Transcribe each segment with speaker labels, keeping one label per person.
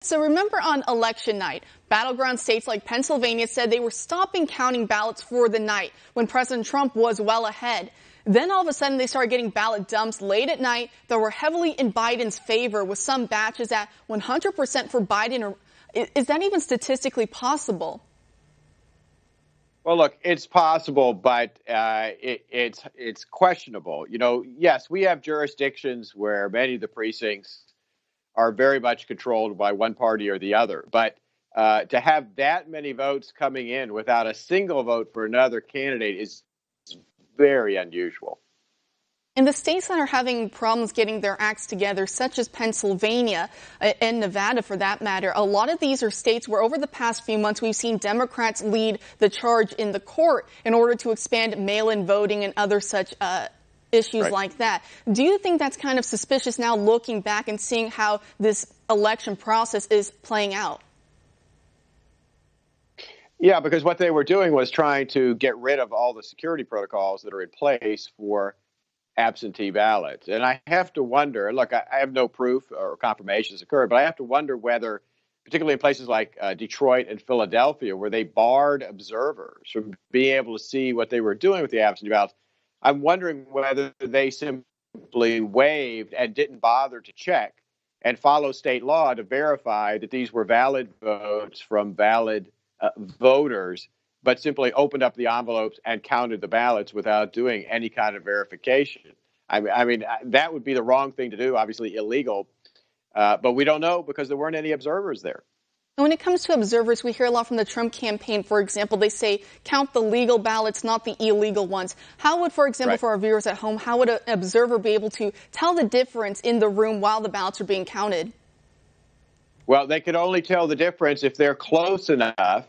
Speaker 1: So remember on election night, battleground states like Pennsylvania said they were stopping counting ballots for the night when President Trump was well ahead. Then all of a sudden they started getting ballot dumps late at night that were heavily in Biden's favor, with some batches at 100% for Biden. Is that even statistically possible?
Speaker 2: Well, look, it's possible, but it's questionable. You know, yes, we have jurisdictions where many of the precincts are very much controlled by one party or the other. But to have that many votes coming in without a single vote for another candidate is very unusual.
Speaker 1: In the states that are having problems getting their acts together, such as Pennsylvania and Nevada for that matter, a lot of these are states where over the past few months we've seen Democrats lead the charge in the court in order to expand mail-in voting and other such issues like that. Do you think that's kind of suspicious now, looking back and seeing how this election process is playing out?
Speaker 2: Yeah, because what they were doing was trying to get rid of all the security protocols that are in place for absentee ballots. And I have to wonder, look, I have no proof or confirmation this occurred, but I have to wonder whether, particularly in places like Detroit and Philadelphia, where they barred observers from being able to see what they were doing with the absentee ballots, I'm wondering whether they simply waived and didn't bother to check and follow state law to verify that these were valid votes from valid voters, but simply opened up the envelopes and counted the ballots without doing any kind of verification. I mean, that would be the wrong thing to do, obviously illegal, but we don't know because there weren't any observers there.
Speaker 1: When it comes to observers, we hear a lot from the Trump campaign. For example, they say count the legal ballots, not the illegal ones. How would, for example, for our viewers at home, how would an observer be able to tell the difference in the room while the ballots are being counted?
Speaker 2: Well, they could only tell the difference if they're close enough,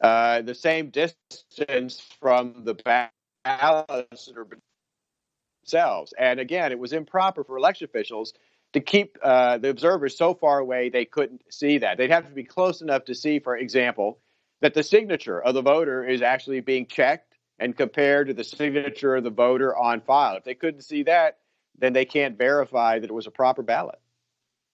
Speaker 2: the same distance from the ballots that are themselves. And again, it was improper for election officials to keep the observers so far away they couldn't see that. They'd have to be close enough to see, for example, that the signature of the voter is actually being checked and compared to the signature of the voter on file. If they couldn't see that, then they can't verify that it was a proper ballot.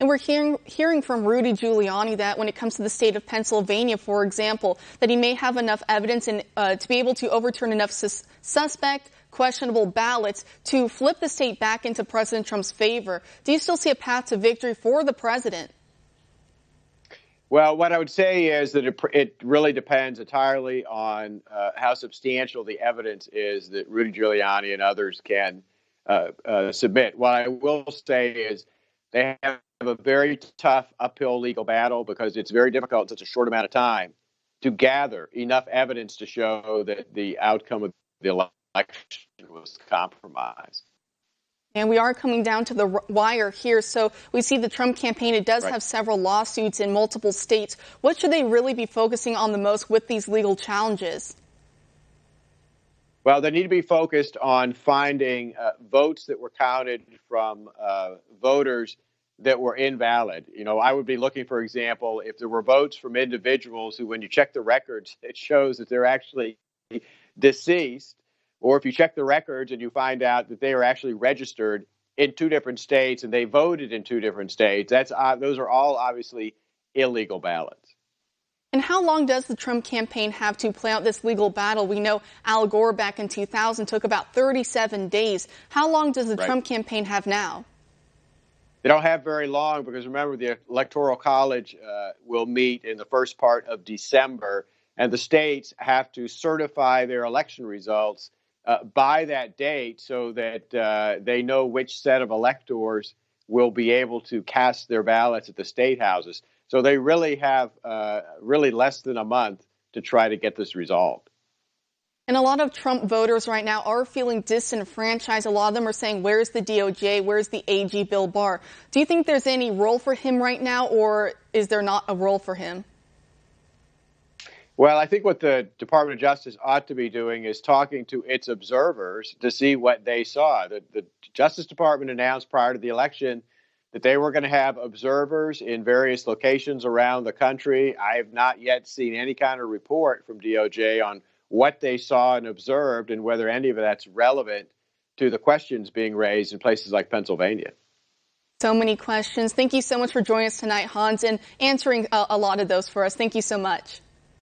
Speaker 1: And we're hearing from Rudy Giuliani that when it comes to the state of Pennsylvania, for example, that he may have enough evidence to be able to overturn enough suspect, questionable ballots to flip the state back into President Trump's favor. Do you still see a path to victory for the president?
Speaker 2: Well, what I would say is that it really depends entirely on how substantial the evidence is that Rudy Giuliani and others can submit. What I will say is they have a very tough uphill legal battle because it's very difficult in such a short amount of time to gather enough evidence to show that the outcome of the election was compromised.
Speaker 1: And we are coming down to the wire here. So we see the Trump campaign, it does have several lawsuits in multiple states. What should they really be focusing on the most with these legal challenges?
Speaker 2: Well, they need to be focused on finding votes that were counted from voters that were invalid. You know, I would be looking, for example, if there were votes from individuals who, when you check the records, it shows that they're actually deceased, or if you check the records and you find out that they are actually registered in two different states and they voted in two different states, those are all obviously illegal ballots.
Speaker 1: And how long does the Trump campaign have to play out this legal battle? We know Al Gore back in 2000 took about 37 days. How long does the Trump campaign have now?
Speaker 2: They don't have very long because, remember, the Electoral College will meet in the first part of December, and the states have to certify their election results by that date so that they know which set of electors will be able to cast their ballots at the state houses. So they really have really less than a month to try to get this resolved.
Speaker 1: And a lot of Trump voters right now are feeling disenfranchised. A lot of them are saying, where's the DOJ? Where's the AG Bill Barr? Do you think there's any role for him right now, or is there not a role for him?
Speaker 2: Well, I think what the Department of Justice ought to be doing is talking to its observers to see what they saw. The Justice Department announced prior to the election that they were going to have observers in various locations around the country. I have not yet seen any kind of report from DOJ on what they saw and observed and whether any of that's relevant to the questions being raised in places like Pennsylvania.
Speaker 1: So many questions. Thank you so much for joining us tonight, Hans, and answering a lot of those for us. Thank you so much.